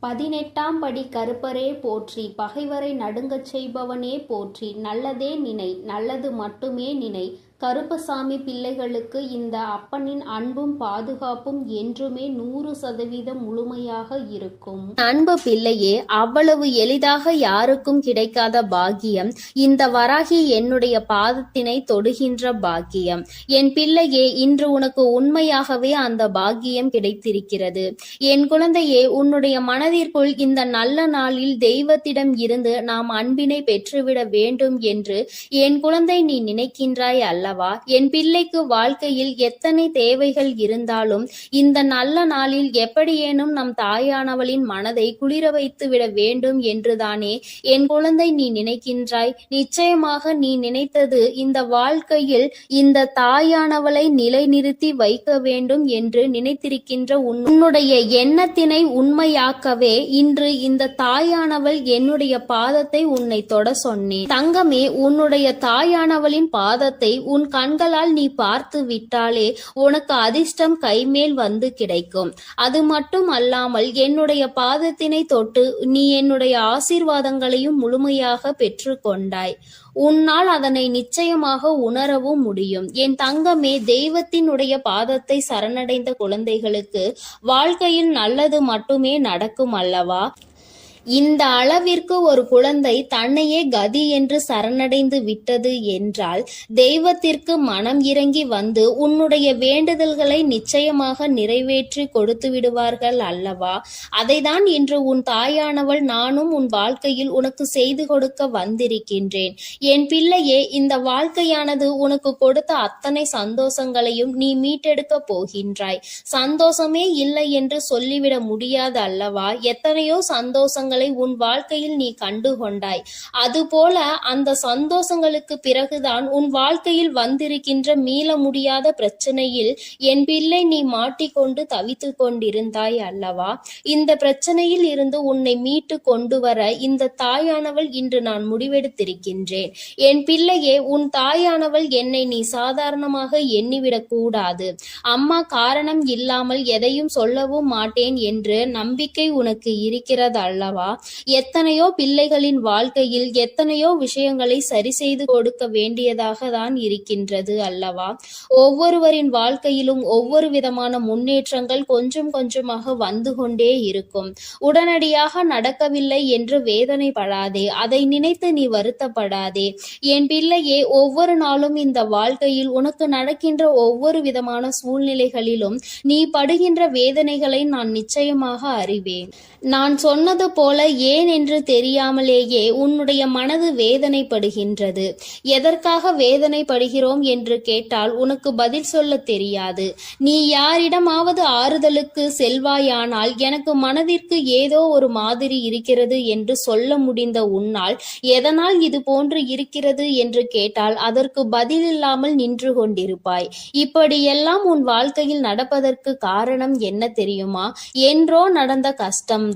18ஆம் படி கருப்பரே போற்றி, பகைவரை நடுங்கச் செய்பவனே போற்றி, நல்லதே நினை, நல்லது மட்டுமே நினை. கருப்பசாமி பிள்ளைகளுக்கு இந்த அப்பனின் அன்பும் பாதுகாப்பும் என்றுமே 100% முழுமையாக இருக்கும். அன்பு பிள்ளையே, அவ்வளவு எளிதாக யாருக்கும் கிடைக்காத பாக்கியம் இந்த வராகி என்னுடைய பாதத்தினை தொடுகின்ற பாக்கியம். என் பிள்ளையே, இன்று உனக்கு உண்மையாகவே அந்த பாக்கியம் கிடைத்திருக்கிறது. என் குழந்தையே, உன்னுடைய மனதிற்குள் இந்த நல்ல நாளில் தெய்வத்திடம் இருந்து நாம் அன்பினை பெற்றுவிட வேண்டும் என்று என் குழந்தை நீ நினைக்கின்றாய் அல்லவா? என் பிள்ளைக்கு வாழ்க்கையில் எத்தனை தேவைகள் இருந்தாலும் இந்த நல்ல நாளில் எப்படியேனும் நம் தாயானவளின் மனதை குளிர வைத்து விட வேண்டும் என்றுதானே என் குழந்தை நீ நினைக்கின்றாய். நிச்சயமாக நீ நினைத்தது இந்த வாழ்க்கையில் இந்த தாயானவளை நிலைநிறுத்தி வைக்க வேண்டும் என்று நினைத்திருக்கின்ற உன்னுடைய எண்ணத்தினை உண்மையாக்கவே இன்று இந்த தாயானவள் என்னுடைய பாதத்தை உன்னை தொட சொன்னேன். தங்கமே, உன்னுடைய தாயானவளின் பாதத்தை உன் கண்களால் நீ பார்த்து விட்டாலே உனக்கு அதிர்ஷ்டம் கைமேல் வந்து கிடைக்கும். அது மட்டும் அல்லாமல் என்னுடைய பாதத்தினை தொட்டு நீ என்னுடைய ஆசீர்வாதங்களையும் முழுமையாக பெற்று கொண்டாய். உன்னால் அதனை நிச்சயமாக உணரவும் முடியும். என் தங்கமே, தெய்வத்தினுடைய பாதத்தை சரணடைந்த குழந்தைகளுக்கு வாழ்க்கையில் நல்லது மட்டுமே நடக்கும் அல்லவா? இந்த அளவிற்கு ஒரு குழந்தை தன்னையே கதி என்று சரணடைந்து விட்டது என்றால் தெய்வத்திற்கு மனம் இறங்கி வந்து உன்னுடைய வேண்டுதல்களை நிச்சயமாக நிறைவேற்றி கொடுத்து விடுவார்கள் அல்லவா? அதைதான் இன்று உன் தாயானவள் நானும் உன் வாழ்க்கையில் உனக்கு செய்து கொடுக்க வந்திருக்கின்றேன். என் பிள்ளையே, இந்த வாழ்க்கையானது உனக்கு கொடுத்த அத்தனை சந்தோஷங்களையும் நீ மீட்டெடுக்க போகின்றாய். சந்தோஷமே இல்லை என்று சொல்லிவிட முடியாது அல்லவா? எத்தனையோ சந்தோஷங்கள் உன் வாழ்க்கையில் நீ கண்டு கொண்டாய். அதுபோல அந்த சந்தோஷங்களுக்கு பிறகுதான் உன் வாழ்க்கையில் வந்திருக்கின்ற மீள முடியாத பிரச்சனையில் என் பிள்ளை நீ மாட்டிக்கொண்டு தவித்து கொண்டிருந்தாய் அல்லவா? இந்த பிரச்சனையில் இருந்து உன்னை மீட்டு கொண்டு வர இந்த தாயானவள் இன்று நான் முடிவெடுத்திருக்கின்றேன். என் பிள்ளையே, உன் தாயானவள் என்னை நீ சாதாரணமாக எண்ணிவிடக் கூடாது. அம்மா காரணம் இல்லாமல் எதையும் சொல்லவும் மாட்டேன் என்று நம்பிக்கை உனக்கு இருக்கிறது அல்லவா? எத்தனையோ பிள்ளைகளின் வாழ்க்கையில் எத்தனையோ விஷயங்களை சரி செய்து கொடுக்க வேண்டியதாக தான் இருக்கின்றது அல்லவா? ஒவ்வொருவரின் வாழ்க்கையிலும் ஒவ்வொரு விதமான முன்னேற்றங்கள் கொஞ்சம் கொஞ்சமாக வந்து கொண்டே இருக்கும். உடனடியாக நடக்கவில்லை என்று வேதனைப்படாதே, அதை நினைத்து நீ வருத்தப்படாதே. என் பிள்ளையே, ஒவ்வொரு நாளும் இந்த வாழ்க்கையில் உனக்கு நடக்கின்ற ஒவ்வொரு விதமான சூழ்நிலைகளிலும் நீ படுகின்ற வேதனைகளை நான் நிச்சயமாக அறிவேன். நான் சொன்னது போல ஏன் என்று தெரியாமலேயே உன்னுடைய மனது வேதனைப்படுகின்றது. எதற்காக வேதனைப்படுகிறோம் என்று கேட்டால் உனக்கு பதில் சொல்ல தெரியாது. நீ யாரிடமாவது ஆறுதலுக்கு செல்வாயானால் எனக்கு மனதிற்கு ஏதோ ஒரு மாதிரி இருக்கிறது என்று சொல்ல முடிந்த உன்னால் எதனால் இது போன்று இருக்கிறது என்று கேட்டால் அதற்கு பதில் இல்லாமல் நின்று கொண்டிருப்பாய். இப்படியெல்லாம் உன் வாழ்க்கையில் நடப்பதற்கு காரணம் என்ன தெரியுமா? என்றோ நடந்த கஷ்டம்தான்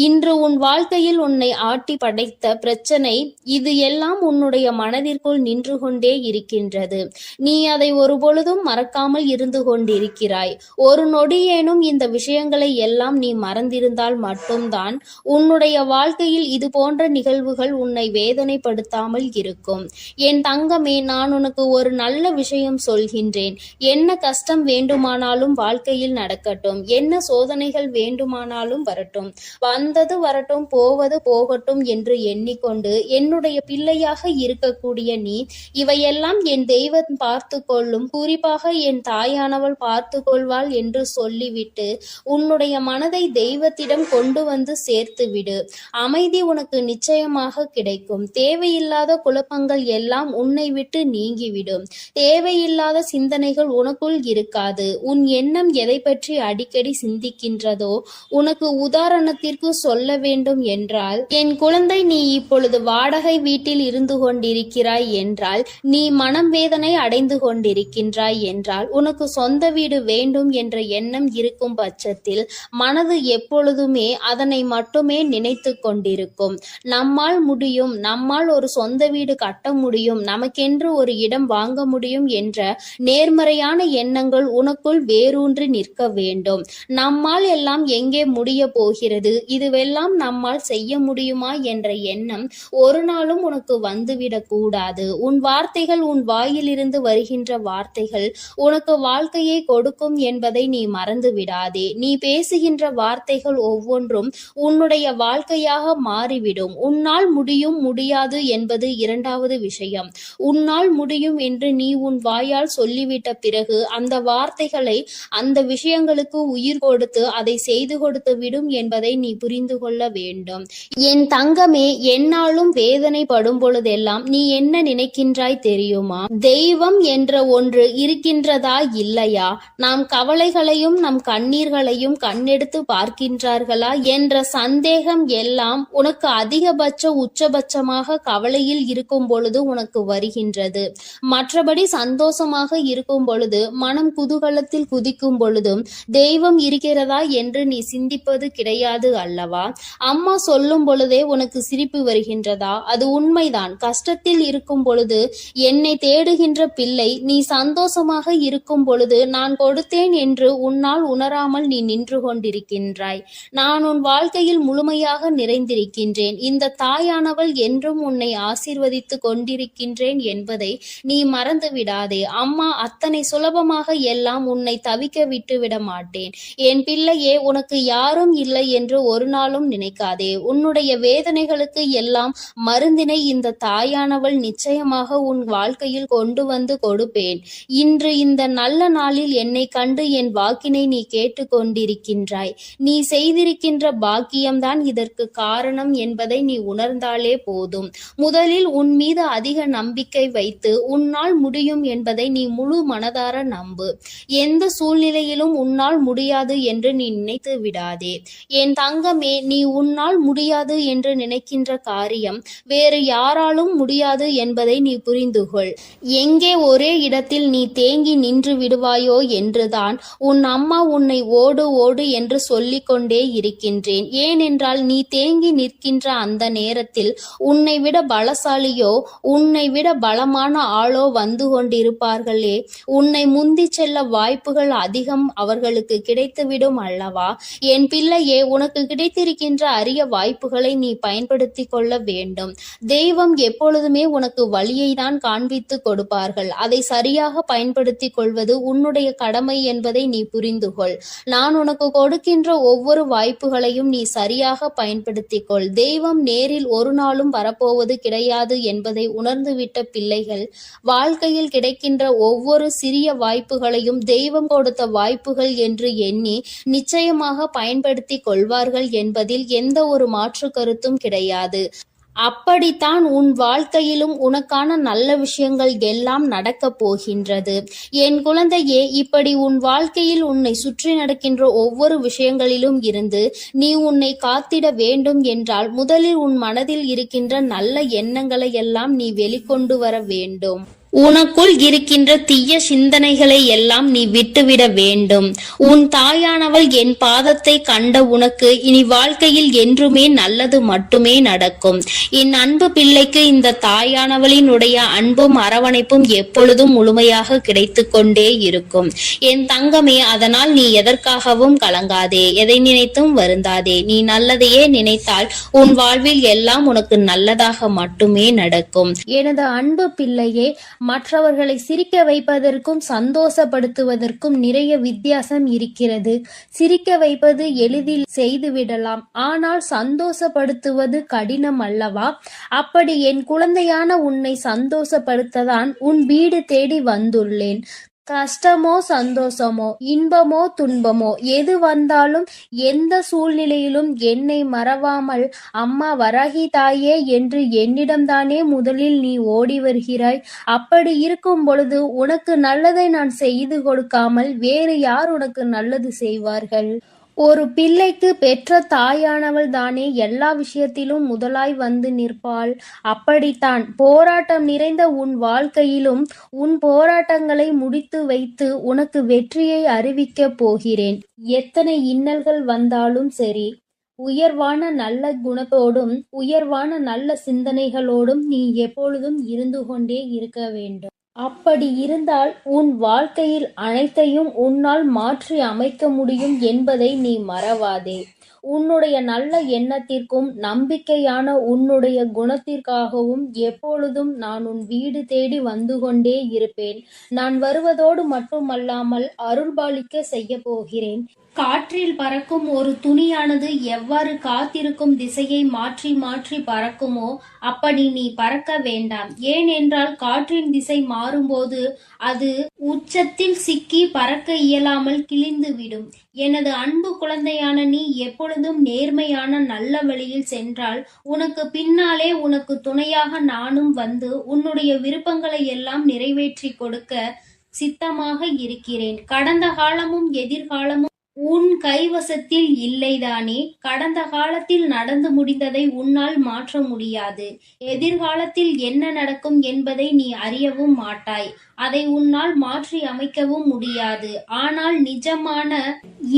இன்று உன் வாழ்க்கையில் உன்னை ஆட்டி படைத்த பிரச்சனை. இது எல்லாம் உன்னுடைய மனதிற்குள் நின்று கொண்டே இருக்கின்றது. நீ அதை ஒரு பொழுதும் மறக்காமல் இருந்து கொண்டிருக்கிறாய். ஒரு நொடியேனும் இந்த விஷயங்களை எல்லாம் நீ மறந்திருந்தால் மட்டும்தான் உன்னுடைய வாழ்க்கையில் இது போன்ற நிகழ்வுகள் உன்னை வேதனைப்படுத்தாமல் இருக்கும். என் தங்கமே, நான் உனக்கு ஒரு நல்ல விஷயம் சொல்கின்றேன். என்ன கஷ்டம் வேண்டுமானாலும் வாழ்க்கையில் நடக்கட்டும், என்ன சோதனைகள் வேண்டுமானாலும் வரட்டும், வந்தது வரட்டும், போவது போகட்டும் என்று எண்ணிக்கொண்டு என்னுடைய பிள்ளையாக இருக்கக்கூடிய நீ இவையெல்லாம் என் தெய்வம் பார்த்து கொள்ளும், குறிப்பாக என் தாயானவள் பார்த்து கொள்வாள் என்று சொல்லிவிட்டு உன்னுடைய மனதை தெய்வத்திடம் கொண்டு வந்து சேர்த்து விடு. அமைதி உனக்கு நிச்சயமாக கிடைக்கும். தேவையில்லாத குழப்பங்கள் எல்லாம் உன்னை விட்டு நீங்கிவிடும். தேவையில்லாத சிந்தனைகள் உனக்குள் இருக்காது. உன் எண்ணம் எதை பற்றி அடிக்கடி சிந்திக்கின்றதோ, உனக்கு உதாரணத்திற்கு சொல்ல வேண்டும் வேண்டும் என்றால், என் குழந்தை, நீ இப்பொழுது வாடகை வீட்டில் இருந்து கொண்டிருக்கிறாய் என்றால், நீ மனம் வேதனை அடைந்து கொண்டிருக்கின்றாய் என்றால், உனக்கு சொந்த வீடு வேண்டும் என்ற எண்ணம் இருக்கும் பட்சத்தில் மனது எப்பொழுதுமே அதனை மட்டுமே நினைத்து கொண்டிருக்கும். நம்மால் முடியும், நம்மால் ஒரு சொந்த வீடு கட்ட முடியும், நமக்கென்று ஒரு இடம் வாங்க முடியும் என்ற நேர்மறையான எண்ணங்கள் உனக்குள் வேரூன்றி நிற்க வேண்டும். நம்மால் எல்லாம் எங்கே முடிய போகிறது, இதுவெல்லாம் நம்மால் செய்ய முடியுமா என்ற எண்ணம் ஒரு நாளும் உனக்கு வந்துவிடக் கூடாது. உன் வார்த்தைகள், உன் வாயிலிருந்து வருகின்ற வார்த்தைகள் உனக்கு வாழ்க்கையை கொடுக்கும் என்பதை நீ மறந்து விடாதே. நீ பேசுகின்ற வார்த்தைகள் ஒவ்வொன்றும் உன்னுடைய வாழ்க்கையாக மாறிவிடும். உன்னால் முடியும், முடியாது என்பது இரண்டாவது விஷயம். உன்னால் முடியும் என்று நீ உன் வாயால் சொல்லிவிட்ட பிறகு அந்த வார்த்தைகளை, அந்த விஷயங்களுக்கு உயிர் கொடுத்து அதை செய்து கொடுத்து விடும் என்பதை நீ புரிந்து கொள்ள வேண்டும். என் தங்கமே, என்னாலும் வேதனைப்படும் பொழுதெல்லாம் நீ என்ன நினைக்கின்றாய் தெரியுமா? தெய்வம் என்ற ஒன்று இருக்கின்றதா இல்லையா? நாம் கவலைகளையும் நம் கண்ணீர்களையும் கண்ணெடுத்து பார்க்கின்றார்களா என்ற சந்தேகம் எல்லாம் உனக்கு அதிகபட்ச உச்சபட்சமாக கவலையில் இருக்கும் பொழுது உனக்கு வருகின்றது. மற்றபடி சந்தோஷமாக இருக்கும் பொழுது, மனம் குதூகலத்தில் குதிக்கும் பொழுதும் தெய்வம் இருக்கிறதா என்று நீ சிந்திப்பது கிடையாது அல்லவா? அம்மா சொல்லும் பொழுதே உனக்கு சிரிப்பு வருகின்றதா? அது உண்மைதான். கஷ்டத்தில் இருக்கும் பொழுது என்னை தேடுகின்ற பிள்ளை, நீ சந்தோஷமாக இருக்கும் பொழுது நான் கொடுத்தேன் என்று உன்னால் உணராமல் நீ நின்று கொண்டிருக்கின்றாய். நான் உன் வாழ்க்கையில் முழுமையாக நிறைந்திருக்கின்றேன். இந்த தாயானவள் என்றும் உன்னை ஆசீர்வதித்து கொண்டிருக்கின்றேன் என்பதை நீ மறந்து விடாதே. அம்மா அத்தனை சுலபமாக எல்லாம் உன்னை தவிக்க விட்டு விட மாட்டேன். என் பிள்ளையே, உனக்கு யாரும் இல்லை என்று ஒரு நாளும் நினைக்காதே. உன்னுடைய வேதனைகளுக்கு எல்லாம் மருந்தினை இந்த தாயானவள் நிச்சயமாக உன் வாழ்க்கையில் கொண்டு வந்து கொடுப்பேன். இன்று இந்த நல்ல நாளில் என்னை கண்டு என் வாக்கினை நீ கேட்டு கொண்டிருக்கின்றாய். நீ செய்திருக்கின்ற பாக்கியம்தான் இதற்கு காரணம் என்பதை நீ உணர்ந்தாலே போதும். முதலில் உன் மீது அதிக நம்பிக்கை வைத்து உன்னால் முடியும் என்பதை நீ முழு மனதார நம்பு. எந்த சூழ்நிலையிலும் உன்னால் முடியாது என்று நீ நினைத்து விடாதே. என் தங்கமே, நீ உன்னால் முடியாது என்று நினைக்கின்ற காரியம் வேறு யாராலும் முடியாது என்பதை நீ புரிந்து கொள். எங்கே ஒரே இடத்தில் நீ தேங்கி நின்று விடுவாயோ என்றுதான் உன் அம்மா உன்னை ஓடு ஓடு என்று சொல்லிக் கொண்டே இருக்கின்றேன். ஏனென்றால் நீ தேங்கி நிற்கின்ற அந்த நேரத்தில் உன்னை விட பலசாலியோ, உன்னை விட பலமான ஆளோ வந்து கொண்டிருப்பார்களே. உன்னை முந்தி செல்ல வாய்ப்புகள் அதிகம் அவர்களுக்கு கிடைத்துவிடும் அல்லவா? என் பிள்ளையே, உனக்கு கிடைத்திருக்கின்ற அரிய வாய்ப்புகளை நீ பயன்படுத்தி கொள்ள வேண்டும். தெய்வம் எப்பொழுதுமே உனக்கு வழியை தான் காண்பித்து கொடுப்பார்கள். அதை சரியாக பயன்படுத்தி கொள்வது உன்னுடைய கடமை என்பதை நீ புரிந்து கொள். நான் உனக்கு கொடுக்கின்ற ஒவ்வொரு வாய்ப்புகளையும் நீ சரியாக பயன்படுத்தி கொள். தெய்வம் நேரில் ஒரு நாளும் வரப்போவது கிடையாது என்பதை உணர்ந்துவிட்ட பிள்ளைகள் வாழ்க்கையில் கிடைக்கின்ற ஒவ்வொரு சிறிய வாய்ப்புகளையும் தெய்வம் கொடுத்த வாய்ப்புகள் என்று எண்ணி நிச்சயமாக பயன்படுத்தி கொள்வார்கள் என்பதில் எந்த ஒரு மாற்று கருத்தும் கிடையாது. அப்படித்தான் உன் வாழ்க்கையிலும் உனக்கான நல்ல விஷயங்கள் எல்லாம் நடக்கப் போகின்றது. என் குழந்தையே, இப்படி உன் வாழ்க்கையில் உன்னை சுற்றி நடக்கின்ற ஒவ்வொரு விஷயங்களிலும் இருந்து நீ உன்னை காத்திட வேண்டும் என்றால் முதலில் உன் மனதில் இருக்கின்ற நல்ல எண்ணங்களை எல்லாம் நீ வெளிக்கொண்டு வர வேண்டும். உனக்குள் இருக்கின்ற தீய சிந்தனைகளை எல்லாம் நீ விட்டுவிட வேண்டும். உன் தாயானவள் என் பாதத்தை கண்ட உனக்கு இனி வாழ்க்கையில் என்றுமே நல்லது மட்டுமே நடக்கும். என் அன்பு பிள்ளைக்கு இந்த தாயானவளினுடைய அன்பும் அரவணைப்பும் எப்பொழுதும் முழுமையாக கிடைத்து கொண்டே இருக்கும். என் தங்கமே, அதனால் நீ எதற்காகவும் கலங்காதே, எதை நினைத்தும் வருந்தாதே. நீ நல்லதையே நினைத்தால் உன் வாழ்வில் எல்லாம் உனக்கு நல்லதாக மட்டுமே நடக்கும். எனது அன்பு பிள்ளையே, மற்றவர்களை சிரிக்க வைப்பதற்கும் சந்தோஷப்படுத்துவதற்கும் நிறைய வித்தியாசம் இருக்கிறது. சிரிக்க வைப்பது எளிதில் செய்துவிடலாம், ஆனால் சந்தோஷப்படுத்துவது கடினம் அல்லவா? அப்படி என் குழந்தையான உன்னை சந்தோஷப்படுத்ததான் உன் வீடு தேடி வந்துள்ளேன். கஷ்டமோ சந்தோஷமோ, இன்பமோ துன்பமோ, எது வந்தாலும் எந்த சூழ்நிலையிலும் என்னை மறவாமல் அம்மா வராகி தாயே என்று என்னிடம்தானே முதலில் நீ ஓடி வருகிறாய். அப்படி இருக்கும் பொழுது உனக்கு நல்லதை நான் செய்து கொடுக்காமல் வேறு யார் உனக்கு நல்லது செய்வார்கள்? ஒரு பிள்ளைக்கு பெற்ற தாயானவள் தானே எல்லா விஷயத்திலும் முதலாய் வந்து நிற்பாள். அப்படித்தான் போராட்டம் நிறைந்த உன் வாழ்க்கையிலும் உன் போராட்டங்களை முடித்து வைத்து உனக்கு வெற்றியை அறிவிக்கப் போகிறேன். எத்தனை இன்னல்கள் வந்தாலும் சரி, உயர்வான நல்ல குணத்தோடும் உயர்வான நல்ல சிந்தனைகளோடும் நீ எப்பொழுதும் இருந்து கொண்டே இருக்க வேண்டும். அப்படி இருந்தால் உன் வாழ்க்கையில் அனைத்தையும் உன்னால் மாற்றி அமைக்க முடியும் என்பதை நீ மறவாதே. உன்னுடைய நல்ல எண்ணத்திற்கும் நம்பிக்கையான உன்னுடைய குணத்திற்காகவும் எப்பொழுதும் நான் உன் வீடு தேடி வந்து கொண்டே இருப்பேன். நான் வருவதோடு மட்டுமல்லாமல் அருள்பாலிக்க செய்ய போகிறேன். காற்றில் பறக்கும் ஒரு துணியானது எவ்வாறு காத்திருக்கும் திசையை மாற்றி மாற்றி பறக்குமோ அப்படி நீ பறக்க வேண்டாம். ஏனென்றால் காற்றின் திசை மாறும்போது அது உச்சத்தில் சிக்கி பறக்க இயலாமல் கிழிந்துவிடும். எனது அன்பு குழந்தையான நீ எப்பொழுதும் நேர்மையான நல்ல வழியில் சென்றால் உனக்கு பின்னாலே உனக்கு துணையாக நானும் வந்து உன்னுடைய விருப்பங்களை எல்லாம் நிறைவேற்றி கொடுக்க சித்தமாக இருக்கிறேன். கடந்த காலமும் எதிர்காலமும் உன் கைவசத்தில் இல்லைதானே? கடந்த காலத்தில் நடந்து முடிந்ததை உன்னால் மாற்ற முடியாது. எதிர்காலத்தில் என்ன நடக்கும் என்பதை நீ அறியவும் மாட்டாய். அதை உன்னால் மாற்றி அமைக்கவும் முடியாது. ஆனால் நிஜமான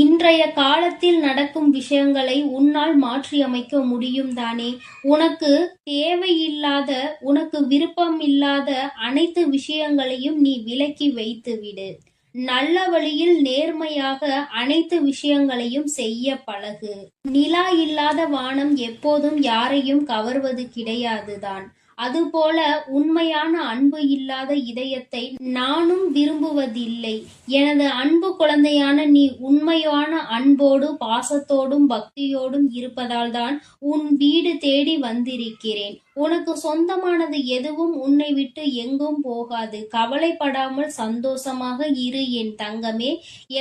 இன்றைய காலத்தில் நடக்கும் விஷயங்களை உன்னால் மாற்றி அமைக்க முடியும் தானே? உனக்கு தேவையில்லாத, உனக்கு விருப்பமில்லாத அனைத்து விஷயங்களையும் நீ விலக்கி வைத்துவிடு. நல்ல வழியில் நேர்மையாக அனைத்து விஷயங்களையும் செய்ய பழகு. நிலா இல்லாத வானம் எப்போதும் யாரையும் கவர்வது கிடையாதுதான். அதுபோல உண்மையான அன்பு இல்லாத இதயத்தை நானும் விரும்புவதில்லை. எனது அன்பு குழந்தையான நீ உண்மையான அன்போடு பாசத்தோடும் பக்தியோடும் இருப்பதால் தான் உன் வீடு தேடி வந்திருக்கிறேன். உனக்கு சொந்தமானது எதுவும் உன்னை விட்டு எங்கும் போகாது. கவலைப்படாமல் சந்தோஷமாக இரு என் தங்கமே.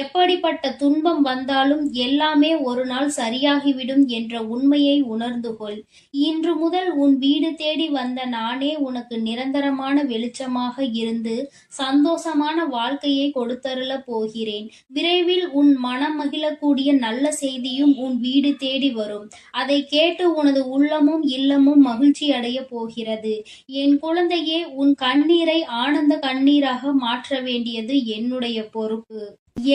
எப்படிப்பட்ட துன்பம் வந்தாலும் எல்லாமே ஒரு நாள் சரியாகிவிடும் என்ற உண்மையை உணர்ந்து கொள். இன்று முதல் உன் வீடு தேடி வந்த நானே உனக்கு நிரந்தரமான வெளிச்சமாக இருந்து சந்தோஷமான வாழ்க்கையை கொடுத்தருள போகிறேன். விரைவில் உன் மனம் மகிழக்கூடிய நல்ல செய்தியும் உன் வீடு தேடி வரும். அதை கேட்டு உனது உள்ளமும் இல்லமும் மகிழ்ச்சி அடைய போகிறது. என் குழந்தையே, உன் கண்ணீரை ஆனந்த கண்ணீராக மாற்ற வேண்டியது என்னுடைய பொறுப்பு.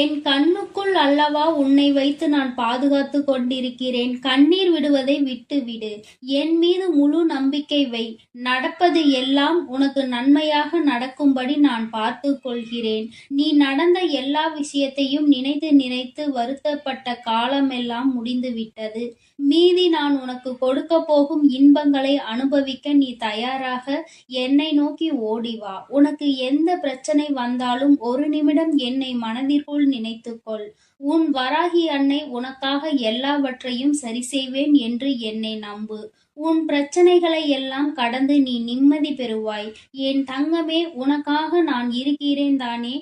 என் கண்ணுக்குள் அல்லவா உன்னை வைத்து நான் பாதுகாத்து கொண்டிருக்கிறேன். கண்ணீர் விடுவதை விட்டுவிடு. என் மீது முழு நம்பிக்கை வை. நடப்பது எல்லாம் உனக்கு நன்மையாக நடக்கும்படி நான் பார்த்து கொள்கிறேன். நீ நடந்த எல்லா விஷயத்தையும் நினைத்து நினைத்து வருத்தப்பட்ட காலமெல்லாம் முடிந்துவிட்டது. மீதி நான் உனக்கு கொடுக்க போகும் இன்பங்களை அனுபவிக்க நீ தயாராக என்னை நோக்கி ஓடிவா. உனக்கு எந்த பிரச்சனை வந்தாலும் ஒரு நிமிடம் என்னை மனதிற்குள் நினைத்துக்கொள். உன் வராகி அன்னை உனக்காக எல்லாவற்றையும் சரி செய்வேன் என்று என்னை நம்பு. உன் பிரச்சனைகளை எல்லாம் கடந்து நீ நிம்மதி பெறுவாய். என் தங்கமே, உனக்காக நான் இருக்கிறேன் தானே?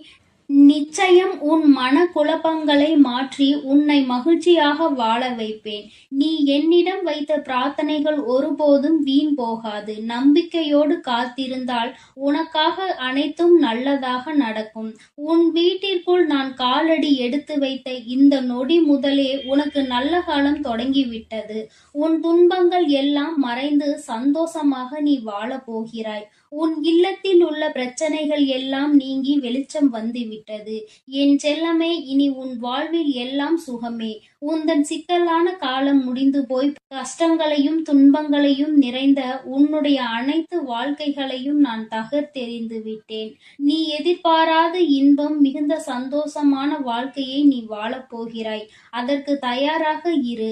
நிச்சயம் உன் மன குழப்பங்களை மாற்றி உன்னை மகிழ்ச்சியாக வாழ வைப்பேன். நீ என்னிடம் வைத்த பிரார்த்தனைகள் ஒருபோதும் வீண் போகாது. நம்பிக்கையோடு காத்திருந்தால் உனக்காக அனைத்தும் நல்லதாக நடக்கும். உன் வீட்டிற்குள் நான் காலடி எடுத்து வைத்த இந்த நொடி முதலே உனக்கு நல்ல காலம் தொடங்கிவிட்டது. உன் துன்பங்கள் எல்லாம் மறைந்து சந்தோஷமாக நீ வாழப் போகிறாய். உன் இல்லத்தில் உள்ள பிரச்சனைகள் எல்லாம் நீங்கி வெளிச்சம் வந்துவிட்டது. என் செல்லமே, இனி உன் வாழ்வில் எல்லாம் சுகமே. உந்தன் சிக்கலான காலம் முடிந்து போய் கஷ்டங்களையும் துன்பங்களையும் நிறைந்த உன்னுடைய அனைத்து வாழ்க்கைகளையும் நான் தகர்த்தெறிந்து விட்டேன். நீ எதிர்பாராத இன்பம் மிகுந்த சந்தோஷமான வாழ்க்கையை நீ வாழப் போகிறாய். அதற்கு தயாராக இரு.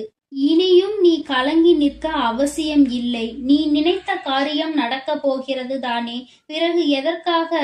இனியும் நீ கலங்கி நிற்க அவசியம் இல்லை. நீ நினைத்த காரியம் நடக்கப் போகிறது தானே? பிறகு எதற்காக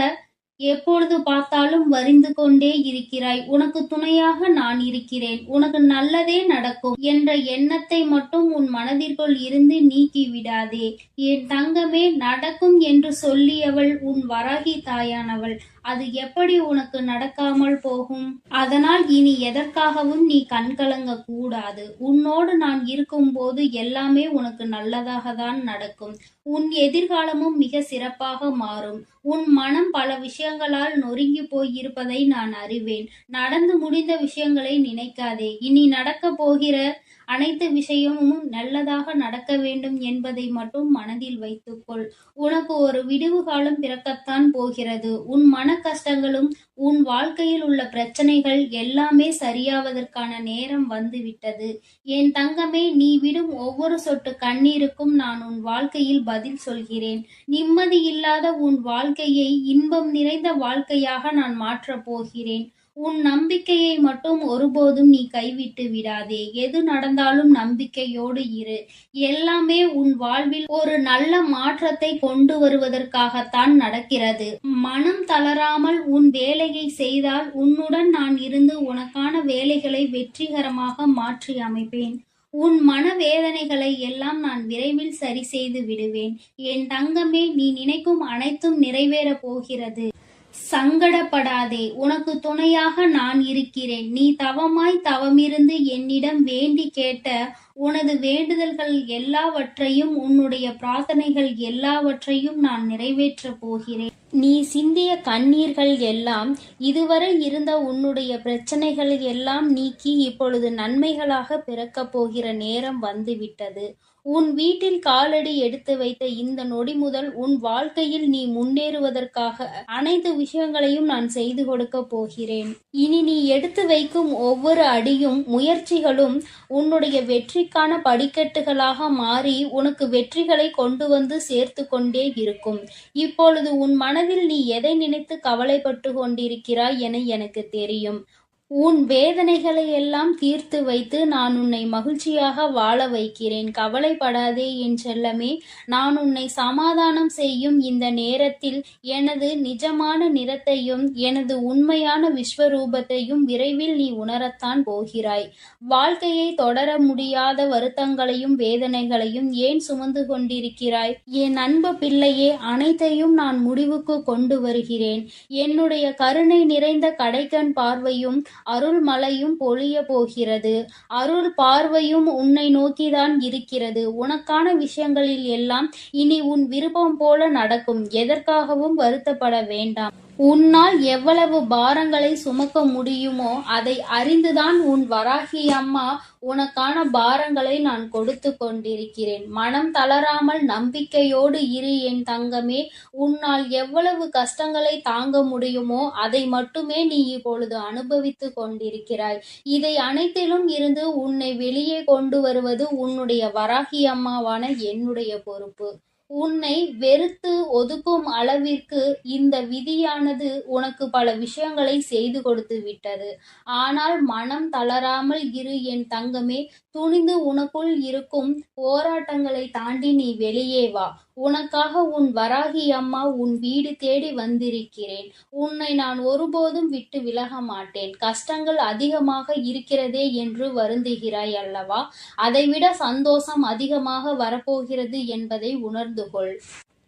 எப்பொழுது பார்த்தாலும் வரிந்து கொண்டே இருக்கிறாய்? உனக்கு துணையாக நான் இருக்கிறேன். உனக்கு நல்லதே நடக்கும் என்ற எண்ணத்தை மட்டும் உன் மனதிற்குள் இருந்து நீக்கி விடாதே. என் தங்கமே, நடக்கும் என்று சொல்லியவள் உன் வராகி தாயானவள். அது எப்படி உனக்கு நடக்காமல் போகும்? அதனால் இனி எதற்காகவும் நீ கண்கலங்க கூடாது. உன்னோடு நான் இருக்கும்போது எல்லாமே உனக்கு நல்லதாக தான் நடக்கும். உன் எதிர்காலமும் மிக சிறப்பாக மாறும். உன் மனம் பல விஷயங்களால் நொறுங்கி போயிருப்பதை நான் அறிவேன். நடந்து முடிந்த விஷயங்களை நினைக்காதே. இனி நடக்கப் போகிற அனைத்து விஷயமும் நல்லதாக நடக்க வேண்டும் என்பதை மட்டும் மனதில் வைத்துக்கொள். உனக்கு ஒரு விடிவு காலம் பிறக்கத்தான் போகிறது. உன் மன கஷ்டங்களும் உன் வாழ்க்கையில் உள்ள பிரச்சனைகள் எல்லாமே சரியாவதற்கான நேரம் வந்துவிட்டது. என் தங்கமே, நீ விடும் ஒவ்வொரு சொட்டு கண்ணீருக்கும் நான் உன் வாழ்க்கையில் பதில் சொல்கிறேன். நிம்மதி இல்லாத உன் வாழ்க்கையை இன்பம் நிறைந்த வாழ்க்கையாக நான் மாற்றப் போகிறேன். உன் நம்பிக்கையை மட்டும் ஒருபோதும் நீ கைவிட்டு விடாதே. எது நடந்தாலும் நம்பிக்கையோடு இரு. எல்லாமே உன் வாழ்வில் ஒரு நல்ல மாற்றத்தை கொண்டு வருவதற்காகத்தான் நடக்கிறது. மனம் தளராமல் உன் வேலையை செய்தால் உன்னுடன் நான் இருந்து உனக்கான வேலைகளை வெற்றிகரமாக மாற்றி அமைப்பேன். உன் மனவேதனைகளை எல்லாம் நான் விரைவில் சரி செய்து விடுவேன். என் தங்கமே, நீ நினைக்கும் அனைத்தும் நிறைவேறப் போகிறது. சங்கடப்படாதே. உனக்கு துணையாக நான் இருக்கிறேன். நீ தவமிருந்து என்னிடம் வேண்டி கேட்ட உனது வேண்டுதல்கள் எல்லாவற்றையும், உன்னுடைய பிரார்த்தனைகள் எல்லாவற்றையும் நான் நிறைவேற்றப் போகிறேன். நீ சிந்திய கண்ணீர்கள் எல்லாம், இதுவரை இருந்த உன்னுடைய பிரச்சனைகள் எல்லாம் நீக்கி இப்பொழுது நன்மைகளாக பிறக்கப் போகிற நேரம் வந்துவிட்டது. உன் வீட்டில் காலடி எடுத்து வைத்த இந்த நொடி முதல் உன் வாழ்க்கையில் நீ முன்னேறுவதற்காக அனைத்து விஷயங்களையும் நான் செய்து கொடுக்க போகிறேன். இனி நீ எடுத்து வைக்கும் ஒவ்வொரு அடியும் முயற்சிகளும் உன்னுடைய வெற்றிக்கான படிக்கட்டுகளாக மாறி உனக்கு வெற்றிகளை கொண்டு வந்து சேர்த்து கொண்டே இருக்கும். இப்பொழுது உன் மனதில் நீ எதை நினைத்து கவலைப்பட்டு கொண்டிருக்கிறாய் என எனக்கு தெரியும். உன் வேதனைகளை எல்லாம் தீர்த்து வைத்து நான் உன்னை மகிழ்ச்சியாக வாழ வைக்கிறேன். கவலைப்படாதே என் செல்லமே. நான் உன்னை சமாதானம் செய்யும் இந்த நேரத்தில் எனது நிஜமான நிறத்தையும் எனது உண்மையான விஸ்வரூபத்தையும் விரைவில் நீ உணரத்தான் போகிறாய். வாழ்க்கையை தொடர முடியாத வருத்தங்களையும் வேதனைகளையும் ஏன் சுமந்து கொண்டிருக்கிறாய்? என் அன்பு பிள்ளையே, அனைத்தையும் நான் முடிவுக்கு கொண்டு வருகிறேன். என்னுடைய கருணை நிறைந்த கடைக்கண் பார்வையும் அருள் மழையும் பொழிய போகிறது. அருள் பார்வையும் உன்னை நோக்கிதான் இருக்கிறது. உனக்கான விஷயங்களில் எல்லாம் இனி உன் விருப்பம் போல நடக்கும். எதற்காகவும் வருத்தப்பட வேண்டாம். உன்னால் எவ்வளவு பாரங்களை சுமக்க முடியுமோ அதை அறிந்துதான் உன் வராகி அம்மா உனக்கான பாரங்களை நான் கொடுத்து கொண்டிருக்கிறேன். மனம் தளராமல் நம்பிக்கையோடு இரு என் தங்கமே. உன்னால் எவ்வளவு கஷ்டங்களை தாங்க முடியுமோ அதை மட்டுமே நீ இப்பொழுது அனுபவித்து கொண்டிருக்கிறாய். இதை அனைத்திலும் இருந்து உன்னை வெளியே கொண்டு வருவது உன்னுடைய வராகி அம்மாவான என்னுடைய பொறுப்பு. உன்னை வெறுத்து ஒதுக்கும் அளவிற்கு இந்த விதியானது உனக்கு பல விஷயங்களை செய்து கொடுத்து விட்டது. ஆனால் மனம் தளராமல் இரு என் தங்கமே. துணிந்து உனக்குள் இருக்கும் போராட்டங்களை தாண்டி நீ வெளியே வா. உனக்காக உன் வராகி அம்மா உன் வீடு தேடி வந்திருக்கிறேன். உன்னை நான் ஒருபோதும் விட்டு விலக மாட்டேன். கஷ்டங்கள் அதிகமாக இருக்கிறதே என்று வருந்துகிறாய் அல்லவா? அதைவிட சந்தோஷம் அதிகமாக வரப்போகிறது என்பதை உணர்ந்து கொள்.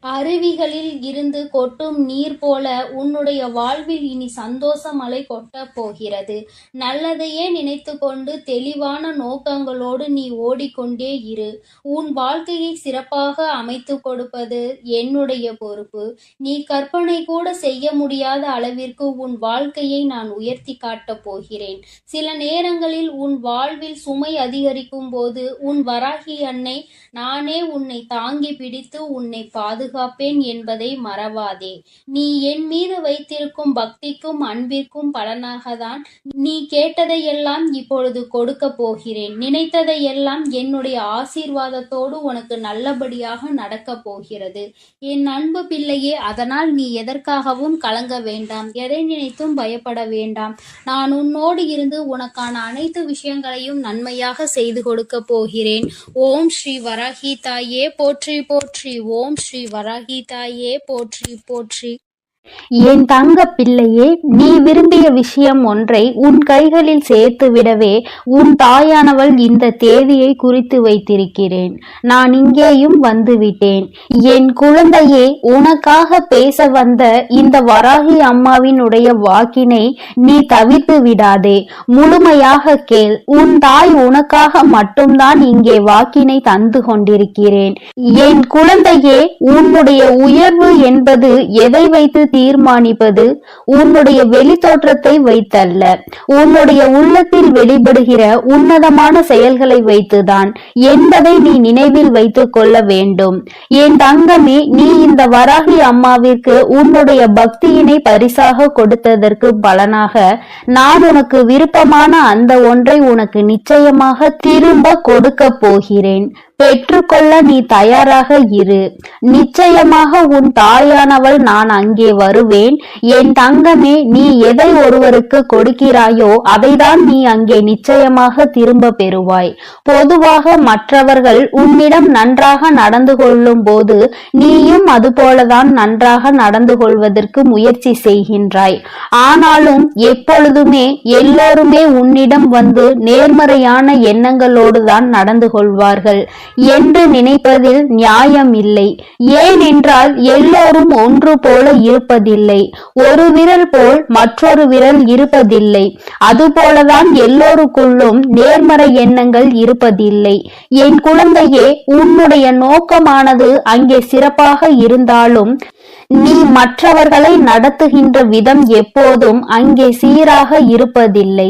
அருவிகளில் இருந்து கொட்டும் நீர் போல உன்னுடைய வாழ்வில் இனி சந்தோஷ மழை கொட்டப் போகிறது. நல்லதையே நினைத்து கொண்டு தெளிவான நோக்கங்களோடு நீ ஓடிக்கொண்டே இரு. உன் வாழ்க்கையை சிறப்பாக அமைத்து கொடுப்பது என்னுடைய பொறுப்பு. நீ கற்பனை கூட செய்ய முடியாத அளவிற்கு உன் வாழ்க்கையை நான் உயர்த்தி காட்டப் போகிறேன். சில நேரங்களில் உன் வாழ்வில் சுமை அதிகரிக்கும் போது உன் வராகி அன்னை நானே உன்னை தாங்கி பிடித்து உன்னை பாதுகாப்பேன் என்பதை மறவாதே. நீ என் மீது வைத்திருக்கும் பக்திக்கும் அன்பிற்கும் பலனாகத்தான் நீ கேட்டதையெல்லாம் இப்பொழுது கொடுக்க போகிறேன். நினைத்ததையெல்லாம் என்னுடைய ஆசீர்வாதத்தோடு உனக்கு நல்லபடியாக நடக்கப் போகிறது. என் அன்பு பிள்ளையே, அதனால் நீ எதற்காகவும் கலங்க வேண்டாம். எதை நினைத்தும் பயப்பட வேண்டாம். நான் உன்னோடு இருந்து உனக்கான அனைத்து விஷயங்களையும் நன்மையாக செய்து கொடுக்க போகிறேன். ஓம் ஸ்ரீ வராகி தாயே போற்றி போற்றி. ஓம் ஸ்ரீ வராகி தாயே போற்றி போற்றி. என் தங்க பிள்ளையே, நீ விரும்பிய விஷயம் ஒன்றை உன் கைகளில் சேர்த்து விடவே உன் தாயானவள் இந்த தேதியை குறித்து வைத்திருக்கிறேன். நான் இங்கேயும் வந்துவிட்டேன். என் குழந்தையே, உனக்காக பேச வந்த இந்த வராகி அம்மாவினுடைய வாக்கினை நீ தவிர்த்து விடாதே. முழுமையாக கேள். உன் தாய் உனக்காக மட்டும்தான் இங்கே வாக்கினை தந்து கொண்டிருக்கிறேன். என் குழந்தையே, உன்னுடைய உயர்வு என்பது எதை வைத்து தீர்மானிப்பது? உன்னுடைய வெளி தோற்றத்தை வைத்தல்ல, உன்னுடைய உள்ளத்தில் வெளிப்படுகிற உன்னதமான செயல்களை வைத்துதான் என்பதை நீ நினைவில் வைத்துக் கொள்ள வேண்டும். என் தங்கமே, நீ இந்த வராகி அம்மாவிற்கு உன்னுடைய பக்தியினை பரிசாக கொடுத்ததற்கு பலனாக நான் உனக்கு விருப்பமான அந்த ஒன்றை உனக்கு நிச்சயமாக திரும்ப கொடுக்க போகிறேன். பெற்றுக்கொள்ள நீ தயாராக இரு. நிச்சயமாக உன் தாயானவள் நான் அங்கே வருவேன். என் தங்கமே, நீ எதை ஒருவருக்கு கொடுக்கிறாயோ அதைதான் நீ அங்கே நிச்சயமாக திரும்ப பெறுவாய். பொதுவாக மற்றவர்கள் உன்னிடம் நன்றாக நடந்து கொள்ளும் போது நீயும் அதுபோலதான் நன்றாக நடந்து கொள்வதற்கு முயற்சி செய்கின்றாய். ஆனாலும் எப்பொழுதுமே எல்லோருமே உன்னிடம் வந்து நேர்மறையான எண்ணங்களோடு தான் நடந்து கொள்வார்கள் என்று நினைப்பதில் நியாயம் இல்லை. ஏனென்றால் எல்லோரும் ஒன்று போல இருப்பதில்லை. ஒரு விரல் போல் மற்றொரு விரல் இருப்பதில்லை. அதுபோலதான் எல்லோருக்குள்ளும் நேர்மறை எண்ணங்கள் இருப்பதில்லை. என் குழந்தையே, உன்னுடைய நோக்கமானது அங்கே சிறப்பாக இருந்தாலும் நீ மற்றவர்களை நடத்துகின்ற விதம் எப்போதும் அங்கே சீராக இருப்பதில்லை.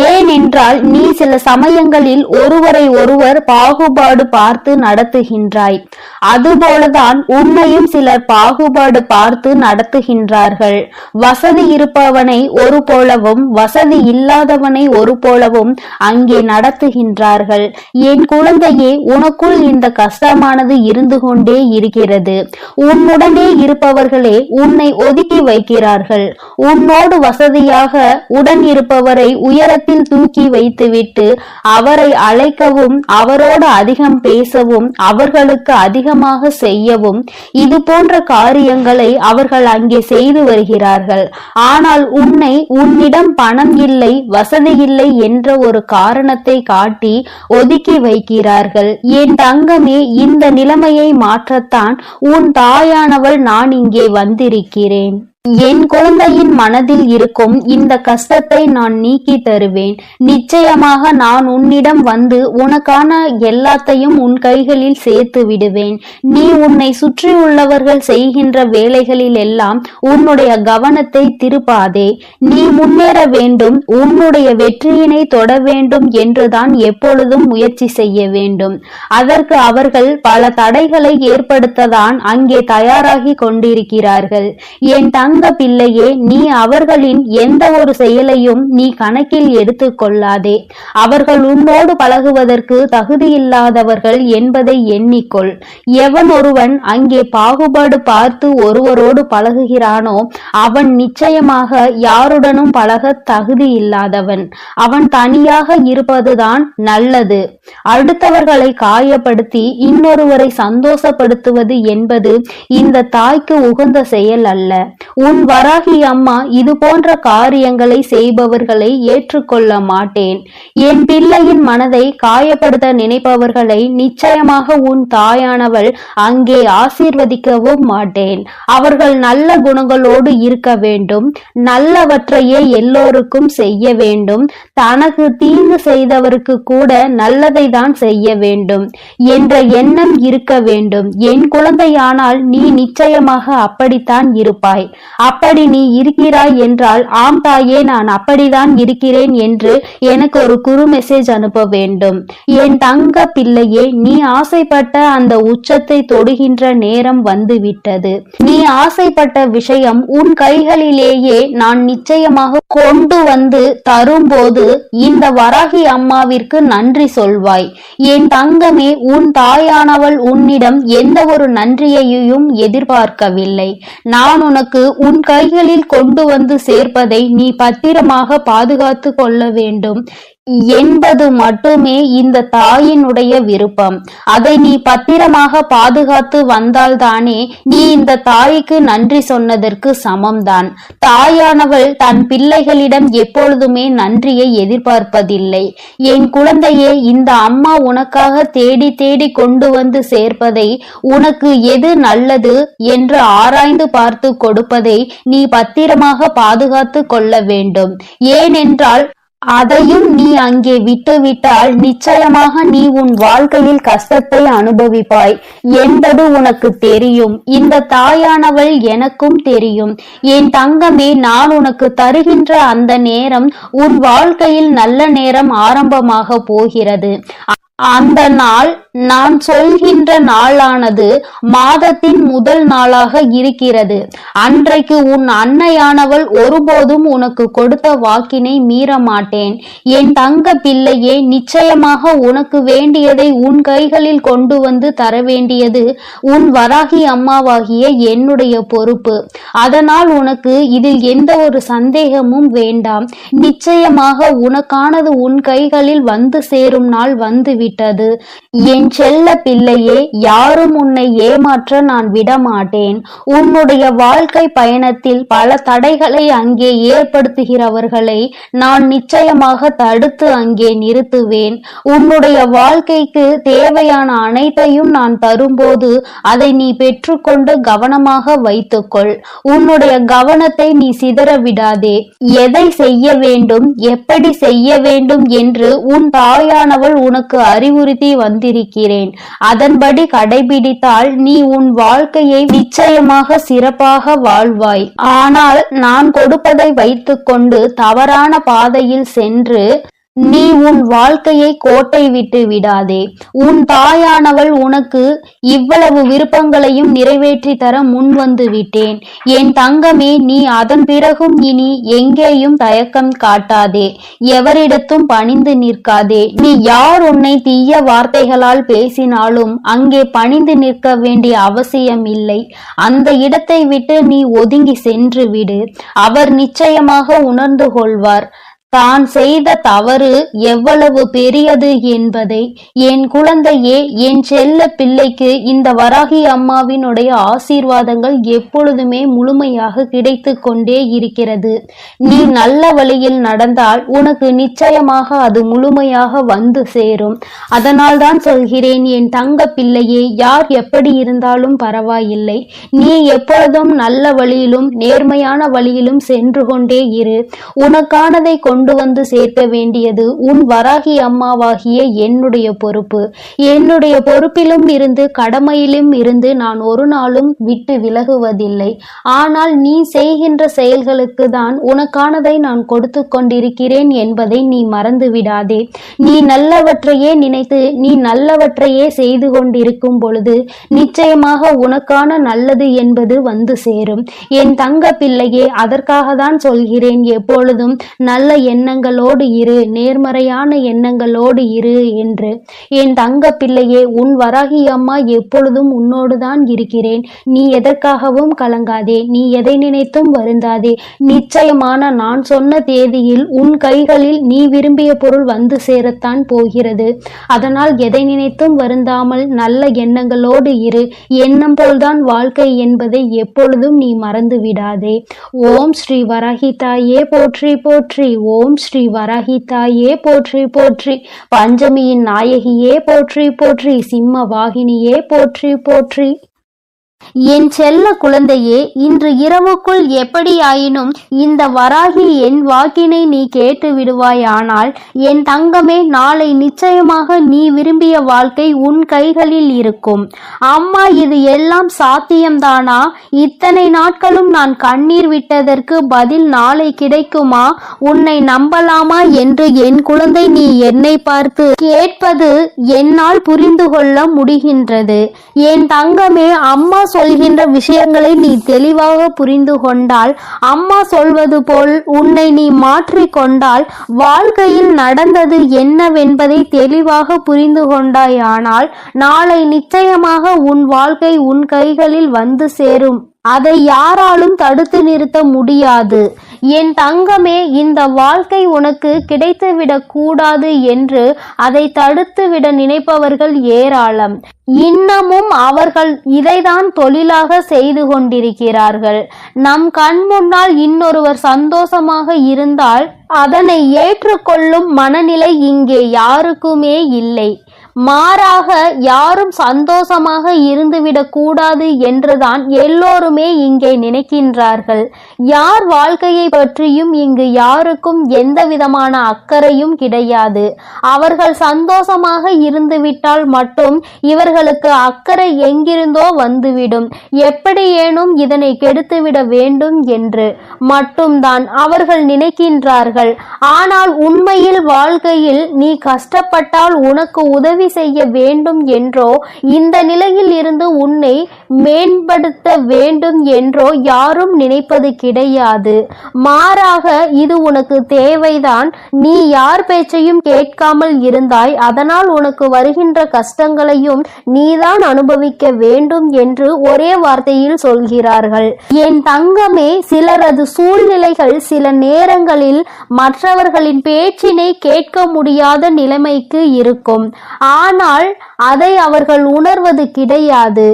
ஏனென்றால் நீ சில சமயங்களில் ஒருவரை ஒருவர் பாகுபாடு பார்த்து நடத்துகின்றாய். அதுபோலதான் உன்னையும் சிலர் பாகுபாடு பார்த்து நடத்துகின்றார்கள். வசதி இருப்பவனை ஒரு போலவும் வசதி இல்லாதவனை ஒரு போலவும் அங்கே நடத்துகின்றார்கள். என் குழந்தையே, உனக்குள் இந்த கஷ்டமானது இருந்து கொண்டே இருக்கிறது. உன்னுடனே இருப்பவர்களே உன்னை ஒதுக்கி வைக்கிறார்கள். உன்னோடு வசதியாக உடன் இருப்பவரை உயரத்தில் தூக்கி வைத்துவிட்டு அவரை அழைக்கவும் அவரோடு அதிகம் பேசவும் அவர்களுக்கு அதிகமாக செய்யவும் இது போன்ற காரியங்களை அவர்கள் அங்கே செய்து வருகிறார்கள். ஆனால் உன்னை உன்னிடம் பணம் இல்லை, வசதி இல்லை என்ற ஒரு காரணத்தை காட்டி ஒதுக்கி வைக்கிறார்கள். என் தங்கமே, இந்த நிலைமையை மாற்றத்தான் உன் தாயானவள் நான் இங்கே வந்திருக்கிறேன். என் குழந்தையின் மனதில் இருக்கும் இந்த கஷ்டத்தை நான் நீக்கி தருவேன். நிச்சயமாக நான் உன்னிடம் வந்து உனக்கான எல்லாத்தையும் உன் கைகளில் சேர்த்து விடுவேன். நீ உன்னை சுற்றி உள்ளவர்கள் செய்கின்ற வேலைகளில் எல்லாம் உன்னுடைய கவனத்தை திருப்பாதே. நீ முன்னேற வேண்டும், உன்னுடைய வெற்றியினை தொட வேண்டும் என்றுதான் எப்பொழுதும் முயற்சி செய்ய வேண்டும். அதற்கு அவர்கள் பல தடைகளை ஏற்படுத்ததான் அங்கே தயாராகி கொண்டிருக்கிறார்கள். என் தங்க பிள்ளையே, நீ அவர்களின் எந்த ஒரு செயலையும் நீ கணக்கில் எடுத்துக் கொள்ளாதே. அவர்கள் உன்னோடு பழகுவதற்கு தகுதியில்லாதவர்கள் என்பதை எண்ணிக்கொள். எவன் ஒருவன் அங்கே பாகுபாடு பார்த்து ஒருவரோடு பழகுகிறானோ அவன் நிச்சயமாக யாருடனும் பழக தகுதி இல்லாதவன். அவன் தனியாக இருப்பதுதான் நல்லது. அடுத்தவர்களை காயப்படுத்தி இன்னொருவரை சந்தோஷப்படுத்துவது என்பது இந்த தாய்க்கு உகந்த செயல் அல்ல. உன் வராகி அம்மா இது போன்ற காரியங்களை செய்பவர்களை ஏற்றுக்கொள்ள மாட்டேன். என் பிள்ளையின் மனதை காயப்படுத்த நினைப்பவர்களை நிச்சயமாக உன் தாயானவள் அங்கே ஆசீர்வதிக்கவும் மாட்டேன். அவர்கள் நல்ல குணங்களோடு இருக்க வேண்டும், நல்லவற்றையே எல்லோருக்கும் செய்ய வேண்டும், தனக்கு தீங்கு செய்தவருக்கு கூட நல்லதை தான் செய்ய வேண்டும் என்ற எண்ணம் இருக்க வேண்டும். என் குழந்தையானால் நீ நிச்சயமாக அப்படித்தான் இருப்பாய். அப்படி நீ இருக்கிறாய் என்றால் ஆம் தாயே, நான் அப்படிதான் இருக்கிறேன் என்று எனக்கு ஒரு குறு மெசேஜ் அனுப்ப வேண்டும். என் தங்க பிள்ளையே, நீ ஆசைப்பட்ட அந்த உச்சத்தை தொடுகின்ற நேரம் வந்துவிட்டது. நீ ஆசைப்பட்ட விஷயம் உன் கைகளிலேயே நான் நிச்சயமாக கொண்டு வந்து தரும்போது இந்த வராகி அம்மாவிற்கு நன்றி சொல்வாய். என் தங்கமே, உன் தாயானவள் உன்னிடம் எந்த ஒரு நன்றியையும் எதிர்பார்க்கவில்லை. நான் உனக்கு உன் கைகளில் கொண்டு வந்து சேர்ப்பதை நீ பத்திரமாக பாதுகாத்து கொள்ள வேண்டும். என்பது மட்டுமே இந்த தாயினுடைய விருப்பம். அதை நீ பத்திரமாக பாதுகாத்து வந்தால்தானே நீ இந்த தாய்க்கு நன்றி சொன்னதற்கு சமம்தான். தாயானவள் தன் பிள்ளைகளிடம் எப்பொழுதுமே நன்றியை எதிர்பார்ப்பதில்லை. என் குழந்தையே, இந்த அம்மா உனக்காக தேடி தேடி கொண்டு வந்து சேர்ப்பதை, உனக்கு எது நல்லது என்று ஆராய்ந்து பார்த்து கொடுப்பதை நீ பத்திரமாக பாதுகாத்து கொள்ள வேண்டும். ஏனென்றால் அதையும் நீ அங்கே விட்டுவிட்டால் நிச்சயமாக நீ உன் வாழ்க்கையில் கஷ்டத்தை அனுபவிப்பாய் என்பது உனக்கு தெரியும். இந்த தாயானவள் எனக்கும் தெரியும். என் தங்கமே, நான் உனக்கு தருகின்ற அந்த நேரம் உன் வாழ்க்கையில் நல்ல நேரம் ஆரம்பமாக போகிறது. அந்த நாள் நான் சொல்கின்ற நாளானது மாதத்தின் முதல் நாளாக இருக்கிறது. அன்றைக்கு உன் அன்னையானவள் ஒருபோதும் உனக்கு கொடுத்த வாக்கினை மீற மாட்டேன். என் தங்க பிள்ளையே, நிச்சயமாக உனக்கு வேண்டியதை உன் கைகளில் கொண்டு வந்து தர வேண்டியது உன் வராகி அம்மாவாகிய என்னுடைய பொறுப்பு. அதனால் உனக்கு இதில் எந்த ஒரு சந்தேகமும் வேண்டாம். நிச்சயமாக உனக்கானது உன் கைகளில் வந்து சேரும் நாள் வந்து விட்டது. என் செல்ல பிள்ளையே, யாரும் உன்னை ஏமாற்ற நான் விடமாட்டேன். உன்னுடைய வாழ்க்கை பயணத்தில் பல தடைகளை அங்கே ஏற்படுத்துகிறவர்களை நான் நிச்சயமாக தடுத்து அங்கே நிறுத்துவேன். உன்னுடைய வாழ்க்கைக்கு தேவையான அனைத்தையும் நான் தரும்போது அதை நீ பெற்றுக்கொண்டு கவனமாக வைத்துக்கொள். உன்னுடைய கவனத்தை நீ சிதற விடாதே. எதை செய்ய வேண்டும், எப்படி செய்ய வேண்டும் என்று உன் தாயானவள் உனக்கு அறிவுறுத்தி வந்திருக்கிறேன். அதன்படி கடைபிடித்தால் நீ உன் வாழ்க்கையை நிச்சயமாக சிறப்பாக வாழ்வாய். ஆனால் நான் கொடுப்பதை வைத்துக்கொண்டு தவறான பாதையில் சென்று நீ உன் வாழ்க்கையை கோட்டை விட்டு விடாதே. உன் தாயானவள் உனக்கு இவ்வளவு விருப்பங்களையும் நிறைவேற்றி தர முன் வந்து விட்டேன். என் தங்கமே, நீ அதன் பிறகும் இனி எங்கேயும் தயக்கம் காட்டாதே. எவரிடத்தும் பணிந்து நிற்காதே. நீ யார் உன்னை தீய வார்த்தைகளால் பேசினாலும் அங்கே பணிந்து நிற்க வேண்டிய அவசியம் இல்லை. அந்த இடத்தை விட்டு நீ ஒதுங்கி சென்று விடு. அவர் நிச்சயமாக உணர்ந்து கொள்வார் தான் செய்த தவறு எவ்வளவு பெரியது என்பதை. என் குழந்தையே, என் செல்ல பிள்ளைக்கு இந்த வராகி அம்மாவினுடைய ஆசீர்வாதங்கள் எப்பொழுதுமே முழுமையாக கிடைத்து கொண்டே இருக்கிறது. நீ நல்ல வழியில் நடந்தால் உனக்கு நிச்சயமாக அது முழுமையாக வந்து சேரும். அதனால் தான் சொல்கிறேன், என் தங்க பிள்ளையே, யார் எப்படி இருந்தாலும் பரவாயில்லை. நீ எப்பொழுதும் நல்ல வழியிலும் நேர்மையான வழியிலும் சென்று கொண்டே இரு. உனக்கானதை கொண்டு வந்து சேர்க்க வேண்டியது உன் வராகி அம்மாவாகிய என்னுடைய பொறுப்பு. என்னுடைய பொறுப்பிலும் இருந்து கடமையிலும் இருந்து நான் ஒரு நாளும் விட்டு விலகுவதில்லை. ஆனால் நீ செய்கின்ற செயல்களுக்கு தான் உனக்கானதை நான் கொடுத்து கொண்டிருக்கிறேன் என்பதை நீ மறந்து விடாதே. நீ நல்லவற்றையே நினைத்து நீ நல்லவற்றையே செய்து கொண்டிருக்கும் பொழுது நிச்சயமாக உனக்கான நல்லது என்பது வந்து சேரும். என் தங்க பிள்ளையே, அதற்காக தான் சொல்கிறேன், எப்பொழுதும் நல்ல எண்ணங்களோடு இரு, நேர்மறையான எண்ணங்களோடு இரு என்று. என் தங்க பிள்ளையே, உன் வராகி அம்மா எப்பொழுதும் உன்னோடுதான் இருக்கிறேன். நீ எதற்காகவும் கலங்காதே. நீ எதை நினைத்தும் வருந்தாதே. நிச்சயமான நான் சொன்ன தேதியில் உன் கைகளில் நீ விரும்பிய பொருள் வந்து சேரத்தான் போகிறது. அதனால் எதை நினைத்தும் வருந்தாமல் நல்ல எண்ணங்களோடு இரு. எண்ணம் போல்தான் வாழ்க்கை என்பதை எப்பொழுதும் நீ மறந்து விடாதே. ஓம் ஸ்ரீ வராகி தாயே போற்றி போற்றி. ஓம் ஸ்ரீ வராகி தாயே போற்றி போற்றி. பஞ்சமியின் நாயகியே போற்றி போற்றி. சிம்ம வாகினியே போற்றி போற்றி. என் செல்ல குழந்தையே, இன்று இரவுக்குள் எப்படியாயினும் இந்த வராகி என் வாக்கினை நீ கேட்டு விடுவாயானால் என் தங்கமே, நாளை நிச்சயமாக நீ விரும்பிய வாழ்க்கை உன் கைகளில் இருக்கும். அம்மா, இது எல்லாம் சாத்தியம்தானா? இத்தனை நாட்களும் நான் கண்ணீர் விட்டதற்கு பதில் நாளை கிடைக்குமா? உன்னை நம்பலாமா என்று என் குழந்தை நீ என்னை பார்த்து கேட்பது என்னால் புரிந்து கொள்ள முடிகின்றது. என் தங்கமே, அம்மா சொல்கின்ற விஷயங்களை நீ தெளிவாக புரிந்து கொண்டால், அம்மா சொல்வது போல் உன்னை நீ மாற்றிக்கொண்டால், வாழ்க்கையில் நடந்தது என்னவென்பதை தெளிவாக புரிந்து கொண்டாயானால் நாளை நிச்சயமாக உன் வாழ்க்கை உன் கைகளில் வந்து சேரும். அதை யாராலும் தடுத்து நிறுத்த முடியாது. என் தங்கமே, இந்த வாழ்க்கை உனக்கு கிடைத்துவிடக் கூடாது என்று அதை தடுத்துவிட நினைப்பவர்கள் ஏராளம். இன்னமும் அவர்கள் இதைதான் தொழிலாக செய்து கொண்டிருக்கிறார்கள். நம் கண் முன்னால் இன்னொருவர் சந்தோஷமாக இருந்தால் அதனை ஏற்றுக்கொள்ளும் மனநிலை இங்கே யாருக்குமே இல்லை. மாறாக யாரும் சந்தோஷமாக இருந்துவிடக் கூடாது என்றுதான் எல்லோருமே இங்கே நினைக்கின்றார்கள். யார் வாழ்க்கையை பற்றியும் இங்கு யாருக்கும் எந்த விதமான அக்கறையும் கிடையாது. அவர்கள் சந்தோஷமாக இருந்துவிட்டால் மட்டும் இவர்களுக்கு அக்கறை எங்கிருந்தோ வந்துவிடும். எப்படியேனும் இதனை கெடுத்துவிட வேண்டும் என்று மட்டும்தான் அவர்கள் நினைக்கின்றார்கள். ஆனால் உண்மையில் வாழ்க்கையில் நீ கஷ்டப்பட்டால் உனக்கு உதவி செய்ய வேண்டும் என்றோ, இந்த நிலையில் இருந்து உன்னை மேம்படுத்த வேண்டும் என்றோ யாரும் நினைப்பது கிடையாது. மாறாக இது உனக்கு தேவைதான். நீ யார் பேச்சையும் கேட்காமல் இருந்தாய். அதனால் உனக்கு வருகின்ற கஷ்டங்களையும் நீதான் அனுபவிக்க வேண்டும் என்று ஒரே வார்த்தையில் சொல்கிறார்கள். என் தங்கமே, சிலரது சூழ்நிலைகள் சில நேரங்களில் மற்றவர்களின் பேச்சினை கேட்க முடியாத நிலைமைக்கு இருக்கும். ஆனால் அதை அவர்கள் உணர்வது கிடையாது.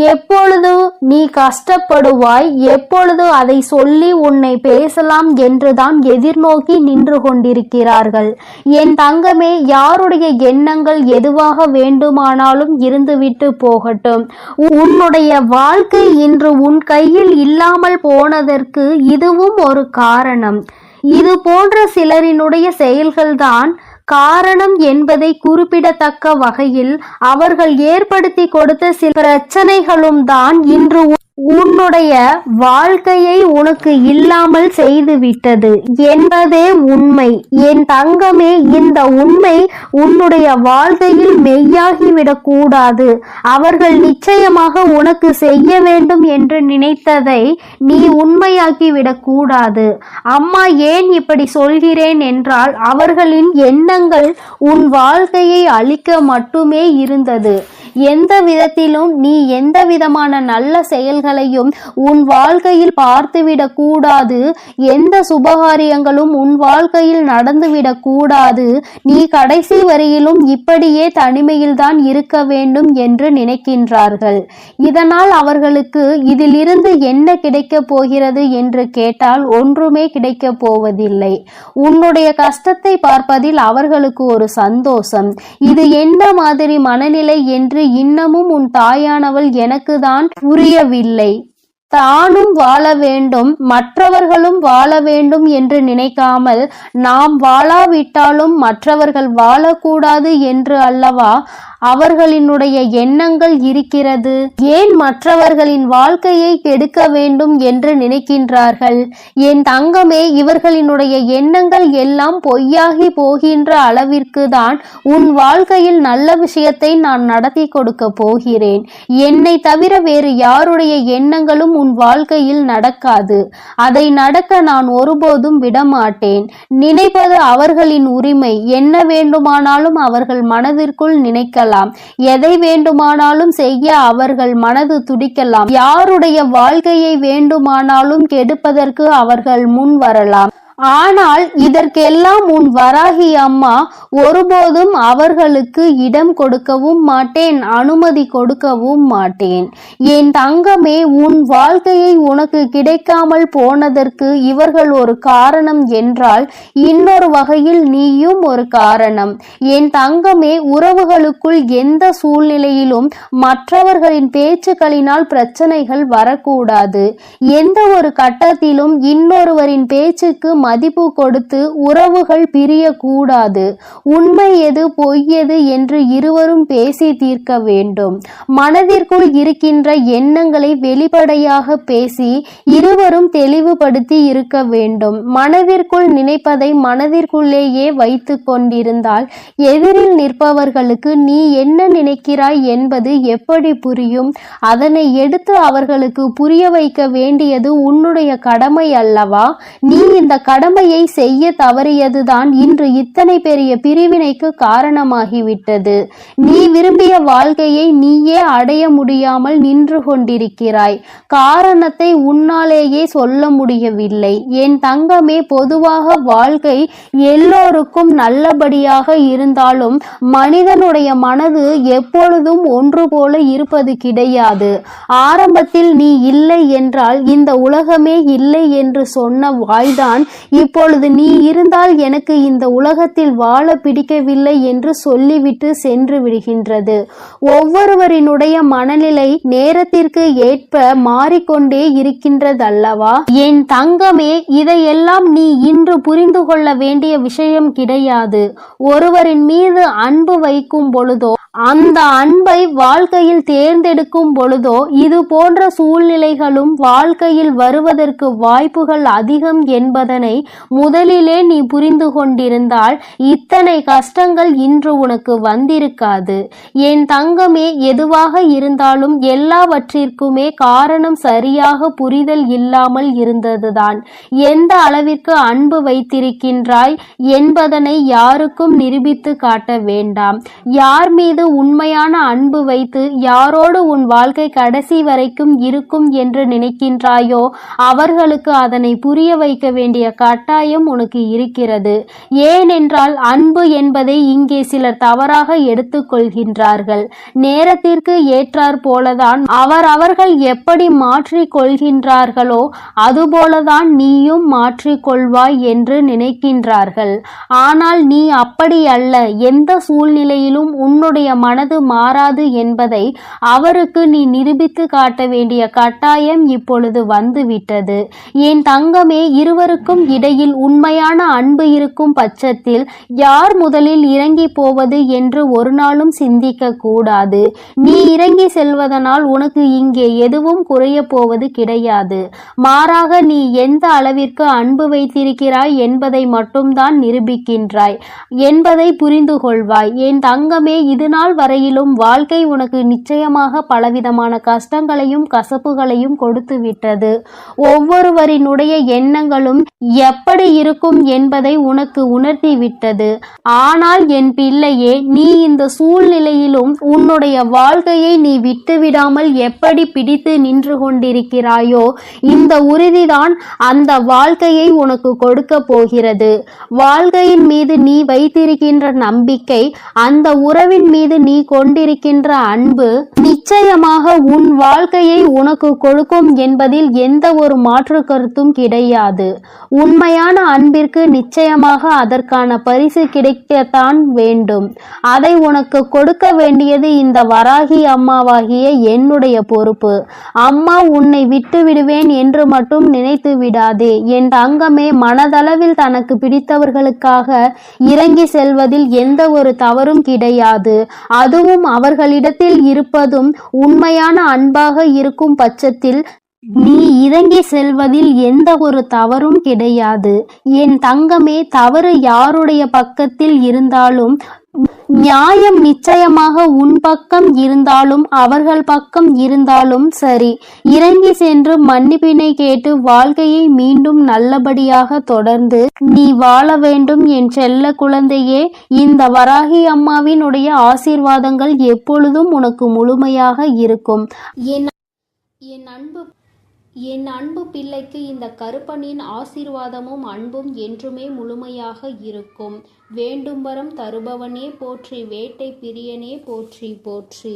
எப்பொழுது நீ கஷ்டப்படுவாய், எப்பொழுது அதை சொல்லி உன்னை பேசலாம் என்றுதான் எதிர்நோக்கி நின்று கொண்டிருக்கிறார்கள். என் தங்கமே, யாருடைய எண்ணங்கள் எதுவாக வேண்டுமானாலும் இருந்துவிட்டு போகட்டும். உன்னுடைய வாழ்க்கை இன்று உன் கையில் இல்லாமல் போனதற்கு இதுவும் ஒரு காரணம். இது போன்ற சிலரினுடைய செயல்கள்தான் காரணம் என்பதை குறிப்பிடத்தக்க வகையில் அவர்கள் ஏற்படுத்தி கொடுத்த சில பிரச்சனைகளும் தான் இன்று உன்னுடைய வாழ்க்கையை உனக்கு இல்லாமல் செய்துவிட்டது என்பதே உண்மை. என் தங்கமே, இந்த உண்மை உன்னுடைய வாழ்க்கையில் மெய்யாகிவிடக் கூடாது. அவர்கள் நிச்சயமாக உனக்கு செய்ய வேண்டும் என்று நினைத்ததை நீ உண்மையாக்கிவிடக் கூடாது. அம்மா ஏன் இப்படி சொல்கிறேன் என்றால், அவர்களின் எண்ணங்கள் உன் வாழ்க்கையை அழிக்க மட்டுமே இருந்தது. எந்த விதத்திலும் நீ எந்த விதமான நல்ல செயல்களையும் உன் வாழ்க்கையில் பார்த்துவிடக் கூடாது. எந்த சுபகாரியங்களும் உன் வாழ்க்கையில் நடந்துவிடக் கூடாது. நீ கடைசி வரையிலும் இப்படியே தனிமையில்தான் இருக்க வேண்டும் என்று நினைக்கின்றார்கள். இதனால் அவர்களுக்கு இதிலிருந்து என்ன கிடைக்கப் போகிறது என்று கேட்டால் ஒன்றுமே கிடைக்கப் போவதில்லை. உன்னுடைய கஷ்டத்தை பார்ப்பதில் அவர்களுக்கு ஒரு சந்தோஷம். இது என்ன மாதிரி மனநிலை என்று இன்னமும் உன் தாயானவள் எனக்கு தான் புரியவில்லை. தானும் வாழ வேண்டும், மற்றவர்களும் வாழ வேண்டும் என்று நினைக்காமல், நாம் வாழாவிட்டாலும் மற்றவர்கள் வாழக்கூடாது என்று அல்லவா அவர்களினுடைய எண்ணங்கள் இருக்கிறது. ஏன் மற்றவர்களின் வாழ்க்கையை கெடுக்க வேண்டும் என்று நினைக்கின்றார்கள்? என் தங்கமே, இவர்களினுடைய எண்ணங்கள் எல்லாம் பொய்யாகி போகின்ற அளவிற்கு தான் உன் வாழ்க்கையில் நல்ல விஷயத்தை நான் நடத்தி கொடுக்க போகிறேன். என்னை தவிர வேறு யாருடைய எண்ணங்களும் உன் வாழ்க்கையில் நடக்காது. அதை நடக்க நான் ஒருபோதும் விடமாட்டேன். நினைப்பது அவர்களின் உரிமை. என்ன வேண்டுமானாலும் அவர்கள் மனதிற்குள் நினைக்கலாம். எதை வேண்டுமானாலும் செய்ய அவர்கள் மனது துடிக்கலாம். யாருடைய வாழ்க்கையை வேண்டுமானாலும் கெடுப்பதற்கு அவர்கள் முன் வரலாம். ஆனால் இதற்கெல்லாம் உன் வராகி அம்மா ஒருபோதும் அவர்களுக்கு இடம் கொடுக்கவும் மாட்டேன், அனுமதி கொடுக்கவும் மாட்டேன். என் தங்கமே, உன் வாழ்க்கையை உனக்கு கிடைக்காமல் போனதற்கு இவர்கள் ஒரு காரணம் என்றால், இன்னொரு வகையில் நீயும் ஒரு காரணம். என் தங்கமே, உறவுகளுக்குள் எந்த சூழ்நிலையிலும் மற்றவர்களின் பேச்சுக்களினால் பிரச்சனைகள் வரக்கூடாது. எந்த ஒரு கட்டத்திலும் இன்னொருவரின் பேச்சுக்கு மதிப்பு கொடுத்து உறவுகள் பிரியக்கூடாது. உண்மை எது பொய் எது என்று இருவரும் பேசி தீர்க்க வேண்டும். மனதிற்குள் இருக்கின்ற எண்ணங்களை வெளிப்படையாக பேசி இருவரும் தெளிவுபடுத்தி இருக்க வேண்டும். மனதிற்குள் நினைப்பதை மனதிற்குள்ளேயே வைத்து கொண்டிருந்தால் எதிரில் நிற்பவர்களுக்கு நீ என்ன நினைக்கிறாய் என்பது எப்படி புரியும்? அதனை எடுத்து அவர்களுக்கு புரிய வைக்க வேண்டியது உன்னுடைய கடமை அல்லவா? நீ இந்த கடமையை செய்ய தவறியதுதான் இன்று இத்தனை பெரிய பிரிவினைக்கு காரணமாகிவிட்டது. நீ விரும்பிய வாழ்க்கையை நீயே அடைய முடியாமல் நின்று கொண்டிருக்கிறாய். காரணத்தை உன்னாலேயே சொல்ல முடியவில்லை. என் தங்கமே, பொதுவாக வாழ்க்கை எல்லோருக்கும் நல்லபடியாக இருந்தாலும் மனிதனுடைய மனது எப்பொழுதும் ஒன்று போல இருப்பது கிடையாது. ஆரம்பத்தில் நீ இல்லை என்றால் இந்த உலகமே இல்லை என்று சொன்ன வாய்தான் இப்பொழுது நீ இருந்தால் எனக்கு இந்த உலகத்தில் வாழ பிடிக்கவில்லை என்று சொல்லிவிட்டு சென்று விடுகின்றது. ஒவ்வொருவரினுடைய மனநிலை நேரத்திற்கு ஏற்ப மாறிக்கொண்டே இருக்கின்றதல்லவா? என் தங்கமே, இதையெல்லாம் நீ இன்று புரிந்து கொள்ள வேண்டிய விஷயம் கிடையாது. ஒருவரின் மீது அன்பு வைக்கும் பொழுதோ அந்த அன்பை வாழ்க்கையில் தேர்ந்தெடுக்கும் பொழுதோ இது போன்ற சூழ்நிலைகளும் வாழ்க்கையில் வருவதற்கு வாய்ப்புகள் அதிகம் என்பதனை முதலிலே நீ புரிந்து கொண்டிருந்தால் இத்தனை கஷ்டங்கள் இன்று உனக்கு வந்திருக்காது. என் தங்கமே, எதுவாக இருந்தாலும் எல்லாவற்றிற்குமே காரணம் சரியாக புரிதல் இல்லாமல் இருந்ததுதான். எந்த அளவிற்கு அன்பு வைத்திருக்கின்றாய் என்பதனை யாருக்கும் நிரூபித்து காட்ட வேண்டாம். யார் மீது உண்மையான அன்பு வைத்து யாரோடு உன் வாழ்க்கை கடைசி வரைக்கும் இருக்கும் என்று நினைக்கின்றாயோ அவர்களுக்கு அதனை புரிய வைக்க வேண்டிய கட்டாயம் உனக்கு இருக்கிறது. ஏனென்றால் அன்பு என்பதை இங்கே சிலர் தவறாக எடுத்துக்கொள்கின்றார்கள். நேரத்திற்கு ஏற்றார் போலதான் அவர்கள் எப்படி மாற்றிக் கொள்கின்றார்களோ அதுபோலதான் நீயும் மாற்றிக்கொள்வாய் என்று நினைக்கின்றார்கள். ஆனால் நீ அப்படி அல்ல. எந்த சூழ்நிலையிலும் உன்னுடைய மனது மாறாது என்பதை அவருக்கு நீ நிரூபித்து காட்ட வேண்டிய கட்டாயம் இப்பொழுது வந்துவிட்டது. என் தங்கமே, இருவருக்கும் இடையில் உண்மையான அன்பு இருக்கும் பட்சத்தில் யார் முதலில் இறங்கி போவது என்று ஒரு நாளும் சிந்திக்க கூடாது. நீ இறங்கி செல்வதனால் உனக்கு இங்கே எதுவும் குறைய போவது கிடையாது. மாறாக நீ எந்த அளவிற்கு அன்பு வைத்திருக்கிறாய் என்பதை மட்டும்தான் நிரூபிக்கின்றாய் என்பதை புரிந்து கொள்வாய். என் தங்கமே, இதுநாள் வரையிலும் வாழ்க்கை உனக்கு நிச்சயமாக பலவிதமான கஷ்டங்களையும் கசப்புகளையும் கொடுத்து விட்டது. ஒவ்வொருவரினுடைய எண்ணங்களும் எப்படி இருக்கும் என்பதை உனக்கு உணர்த்தி விட்டது. ஆனால் என் பிள்ளையே, நீ இந்த சூழ்நிலையிலும் உன்னுடைய வாழ்க்கையை நீ விட்டுவிடாமல் எப்படி பிடித்து நின்று கொண்டிருக்கிறாயோ இந்த உறுதிதான் அந்த வாழ்க்கையை உனக்கு கொடுக்க போகிறது. வாழ்க்கையின் மீது நீ வைத்திருக்கின்ற நம்பிக்கை, அந்த உறவின் மீது நீ கொண்டிருக்கின்ற அன்பு நிச்சயமாக உன் வாழ்க்கையை உனக்கு கொடுக்கும் என்பதில் எந்த ஒரு மாற்று கருத்தும் கிடையாது. உண்மையான அன்பிற்கு நிச்சயமாக அதற்கான பரிசு கிடைக்கத்தான் வேண்டும். அதை உனக்கு கொடுக்க வேண்டியது இந்த வராகி அம்மாவாகிய என்னுடைய பொறுப்பு. அம்மா உன்னை விட்டு விடுவேன் என்று மட்டும் நினைத்து விடாதே. என் தங்கமே, மனதளவில் தனக்கு பிடித்தவர்களுக்காக இறங்கி செல்வதில் எந்த ஒரு தவறும் கிடையாது. அதுவும் அவர்களிடத்தில் இருப்பதும் உண்மையான அன்பாக இருக்கும் பட்சத்தில் நீ இறங்கி செல்வதில் எந்த ஒரு தவறும் கிடையாது. என் தங்கமே, தவறு யாருடைய பக்கத்தில் இருந்தாலும் நியாயம் நிச்சயமாக உன் பக்கம் இருந்தாலும் அவர்கள் பக்கம் இருந்தாலும் சரி, இறங்கி சென்று மன்னிப்பினை கேட்டு வாழ்க்கையை மீண்டும் நல்லபடியாக தொடர்ந்து நீ வாழ வேண்டும். என் செல்ல குழந்தையே, இந்த வராகி அம்மாவினுடைய ஆசீர்வாதங்கள் எப்பொழுதும் உனக்கு முழுமையாக இருக்கும். என் அன்பு பிள்ளைக்கு இந்த கருப்பனின் ஆசீர்வாதமும் அன்பும் என்றுமே முழுமையாக இருக்கும். வேண்டும் வரம் தருபவனே போற்றி, வேட்டை பிரியனே போற்றி போற்றி.